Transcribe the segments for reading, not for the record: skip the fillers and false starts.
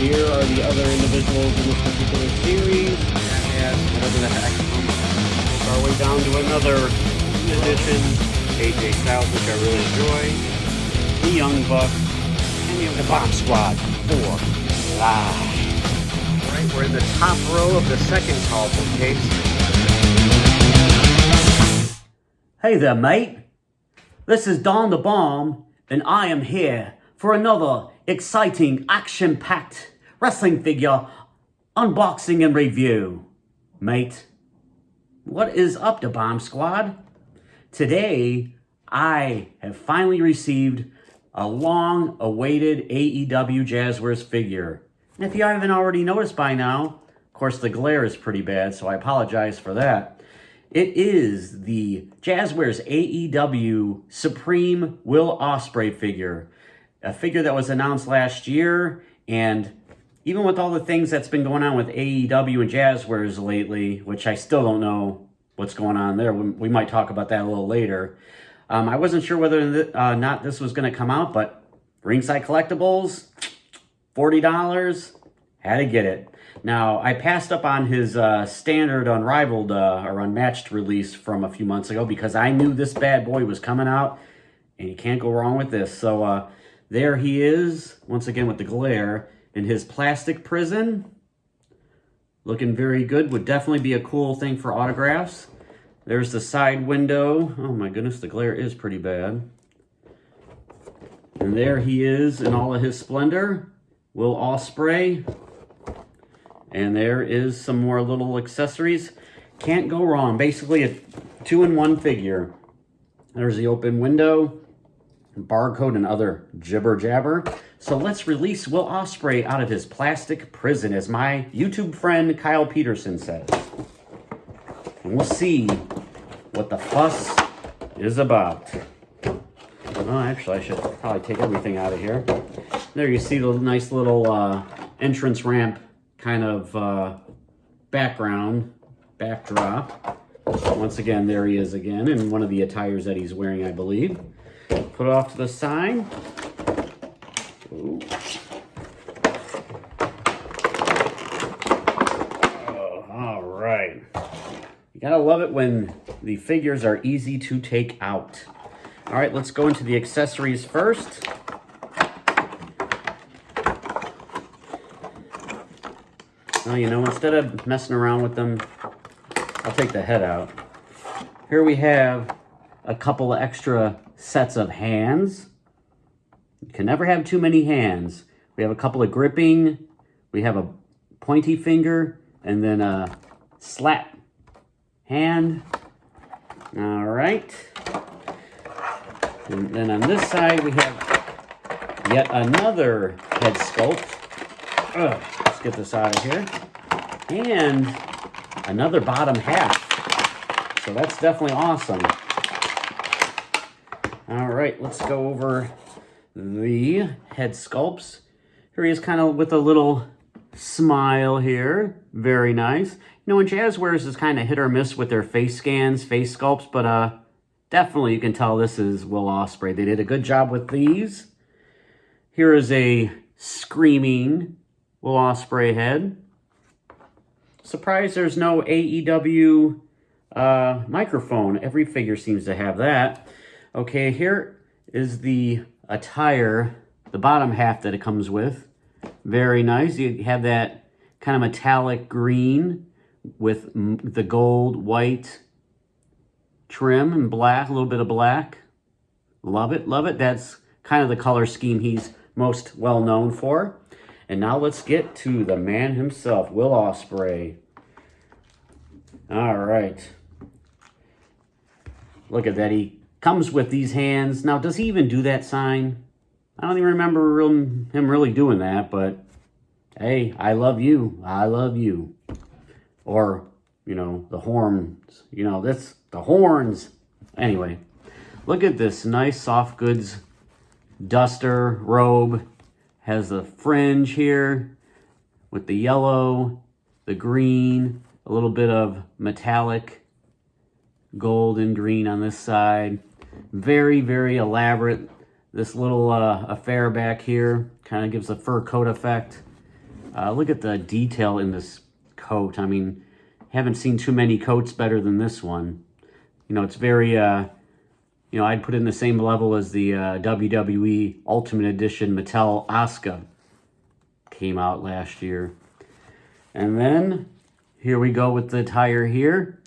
here are the other individuals in this particular series. Yes, whatever the heck. Work our way down to another edition. AJ Styles, which I really enjoy. The Young Bucks. And the Bomb Squad 4 live. Alright, we're in the top row of the second colorful case. Hey there, mate. This is Don the Bomb, and I am here for another exciting, action-packed wrestling figure unboxing and review. Mate, what is up, the Bomb Squad? Today, I have finally received a long-awaited AEW Jazwares figure. And if you haven't already noticed by now, of course the glare is pretty bad, so I apologize for that. It is the Jazwares AEW Supreme Will Ospreay figure. A figure that was announced last year, and even with all the things that's been going on with AEW and Jazwares lately, which I still don't know what's going on there. We might talk about that a little later. I wasn't sure whether or not this was going to come out, but Ringside Collectibles, $40, had to get it. Now, I passed up on his standard unrivaled or unmatched release from a few months ago because I knew this bad boy was coming out, and you can't go wrong with this. So there he is, once again with the glare, in his plastic prison. Looking very good. Would definitely be a cool thing for autographs. There's the side window. Oh my goodness, the glare is pretty bad. And there he is in all of his splendor. Will Ospreay. And there is some more little accessories. Can't go wrong. Basically a 2-in-1 figure. There's the open window, barcode, and other jibber jabber. So let's release Will Ospreay out of his plastic prison, as my YouTube friend Kyle Peterson says. And we'll see what the fuss is about. Oh, actually, I should probably take everything out of here. There you see the nice little entrance ramp kind of backdrop. Once again, there he is again in one of the attires that he's wearing, I believe. Put it off to the side. Ooh. Oh, all right. You gotta love it when the figures are easy to take out. All right, let's go into the accessories first. Well, you know, instead of messing around with them, I'll take the head out. Here we have a couple of extra sets of hands. You can never have too many hands. We have a couple of gripping, we have a pointy finger, and then a slap hand. All right. And then on this side, we have yet another head sculpt. Let's get this out of here. And another bottom half. So that's definitely awesome. All right, let's go over the head sculpts. Here he is kind of with a little smile here. Very nice. You know, when Jazwares is kind of hit or miss with their face scans, face sculpts, but definitely you can tell this is Will Ospreay. They did a good job with these. Here is a screaming Will Ospreay head. Surprised there's no AEW microphone. Every figure seems to have that. Okay, here is the attire, the bottom half that it comes with. Very nice. You have that kind of metallic green with the gold, white trim and black, a little bit of black. Love it, love it. That's kind of the color scheme he's most well known for. And now let's get to the man himself, Will Ospreay. All right. Look at that. He comes with these hands. Now, does he even do that sign? I don't even remember him really doing that, but hey, I love you. I love you. Or, you know, the horns. You know, the horns. Anyway, look at this nice soft goods duster robe. Has the fringe here with the yellow, the green, a little bit of metallic gold and green on this side. Very, very elaborate. This little affair back here kind of gives a fur coat effect. Look at the detail in this coat. I mean, haven't seen too many coats better than this one. You know, it's very, you know, I'd put it in the same level as the WWE Ultimate Edition Mattel Asuka. Came out last year. And then, here we go with the attire here.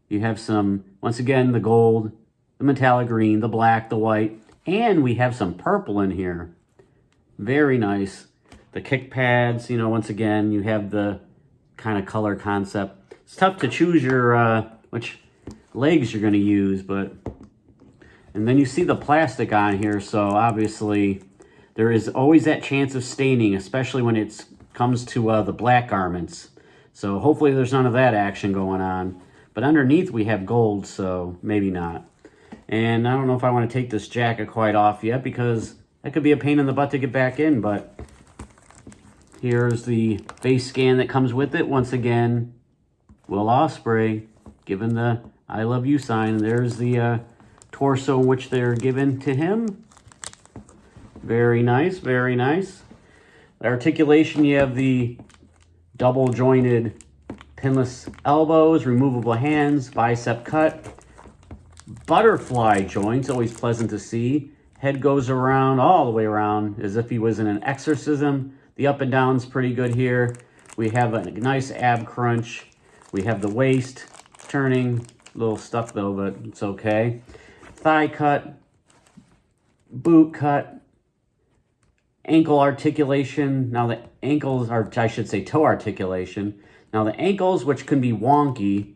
You have some, once again, the gold, the metallic green, the black, the white, and we have some purple in here. Very nice. The kick pads, you know, once again, you have the kind of color concept. It's tough to choose your, which legs you're going to use, but... And then you see the plastic on here, so obviously there is always that chance of staining, especially when it comes to the black garments. So hopefully there's none of that action going on. But underneath we have gold, so maybe not. And I don't know if I want to take this jacket quite off yet, because that could be a pain in the butt to get back in, but here's the face scan that comes with it. Once again, Will Ospreay, given the I love you sign. There's the torso in which they're given to him. Very nice, very nice. The articulation, you have the double jointed pinless elbows, removable hands, bicep cut, butterfly joints, always pleasant to see. Head goes around, all the way around, as if he was in an exorcism. The up and down's pretty good here. We have a nice ab crunch. We have the waist turning, a little stuck though, but it's okay. Thigh cut, boot cut, ankle articulation. Now the ankles are, I should say toe articulation. Now the ankles, which can be wonky,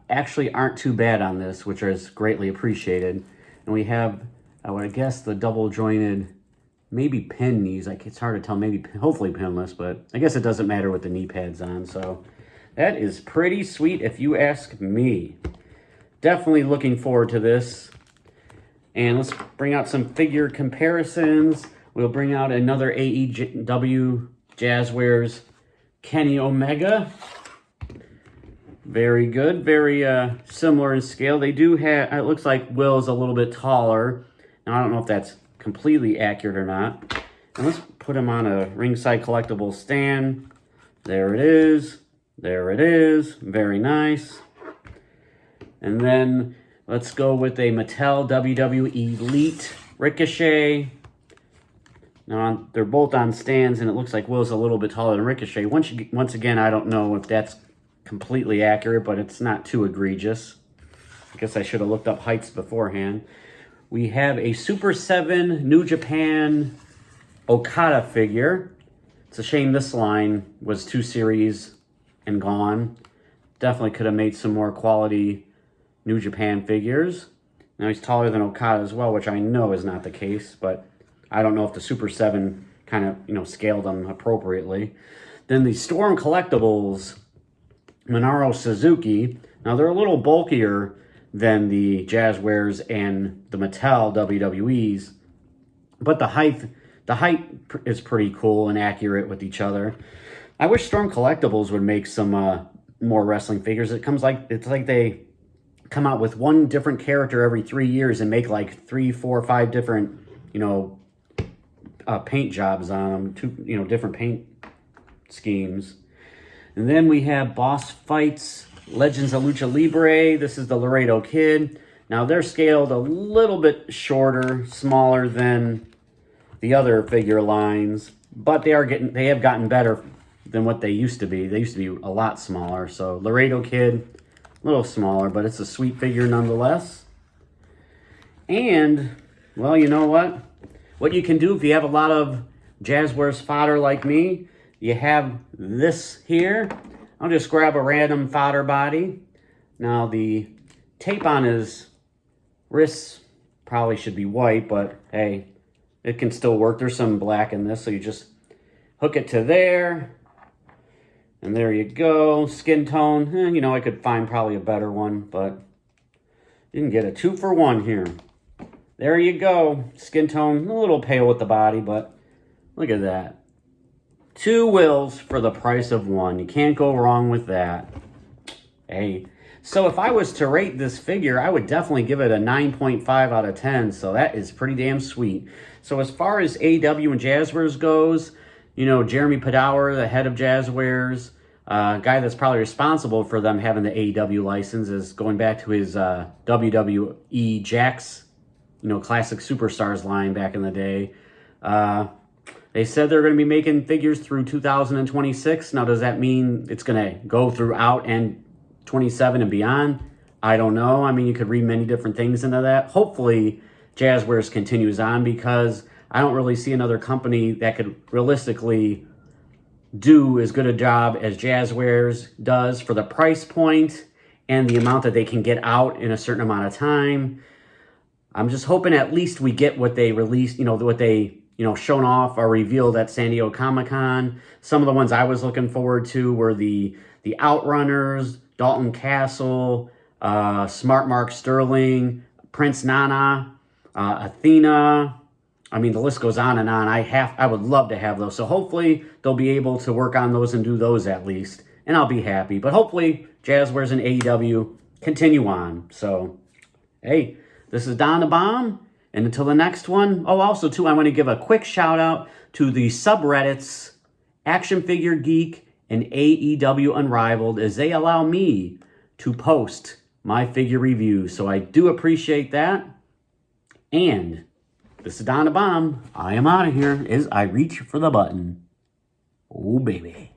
actually aren't too bad on this, which is greatly appreciated. And we have, I would guess, the double jointed, maybe pin knees. Like, it's hard to tell, maybe, hopefully pinless, but I guess it doesn't matter with the knee pads on. So that is pretty sweet if you ask me. Definitely looking forward to this. And let's bring out some figure comparisons. We'll bring out another AEW Jazwares Kenny Omega. Very good. Very similar in scale. They do have, it looks like Will's a little bit taller. Now, I don't know if that's completely accurate or not. And let's put him on a ringside collectible stand. There it is. There it is. Very nice. And then let's go with a Mattel WWE Elite Ricochet. Now, they're both on stands, and it looks like Will's a little bit taller than Ricochet. Once again, I don't know if that's completely accurate, but it's not too egregious. I guess I should have looked up heights beforehand. We have a Super 7 New Japan Okada figure. It's a shame this line was 2 series and gone. Definitely could have made some more quality New Japan figures. Now he's taller than Okada as well, which I know is not the case, but I don't know if the Super 7 kind of, you know, scaled them appropriately. Then the Storm Collectibles Minoru Suzuki. Now they're a little bulkier than the Jazwares and the Mattel WWEs, but the height is pretty cool and accurate with each other. I wish Storm Collectibles would make some more wrestling figures. It's like they come out with one different character every 3 years and make like 3, 4, 5 different, you know, paint jobs on them, different paint schemes. And then we have Boss Fights, Legends of Lucha Libre. This is the Laredo Kid. Now they're scaled a little bit shorter, smaller than the other figure lines, but they have gotten better than what they used to be. They used to be a lot smaller. So Laredo Kid, a little smaller, but it's a sweet figure nonetheless. And, well, you know what? What you can do if you have a lot of Jazwares fodder like me, you have this here. I'll just grab a random fodder body. Now the tape on his wrists probably should be white, but hey, it can still work. There's some black in this, so you just hook it to there. And there you go. Skin tone, you know, I could find probably a better one, but you can get a 2-for-1 here. There you go. Skin tone, a little pale with the body, but look at that. 2 Wills for the price of 1. You can't go wrong with that. Hey, so if I was to rate this figure, I would definitely give it a 9.5 out of 10. So that is pretty damn sweet. So as far as AEW and Jazwares goes, Jeremy Padower, the head of Jazwares, guy that's probably responsible for them having the AEW license, is going back to his WWE Jax, classic superstars line back in the day. They said they're going to be making figures through 2026. Now, does that mean it's going to go throughout and 27 and beyond? I don't know. I mean, you could read many different things into that. Hopefully, Jazwares continues on, because I don't really see another company that could realistically do as good a job as Jazwares does for the price point and the amount that they can get out in a certain amount of time. I'm just hoping at least we get what they released, what they, shown off or revealed at San Diego Comic-Con. Some of the ones I was looking forward to were the Outrunners, Dalton Castle, Smart Mark Sterling, Prince Nana, Athena. I mean, the list goes on and on. I would love to have those. So hopefully they'll be able to work on those and do those at least, and I'll be happy. But hopefully Jazwares and AEW continue on. So, hey, this is Don the Bomb, and until the next one. Oh, also too, I want to give a quick shout out to the subreddits Action Figure Geek and AEW Unrivaled, as they allow me to post my figure reviews. So I do appreciate that. And this is Don the Bomb. I am out of here as I reach for the button. Oh, baby.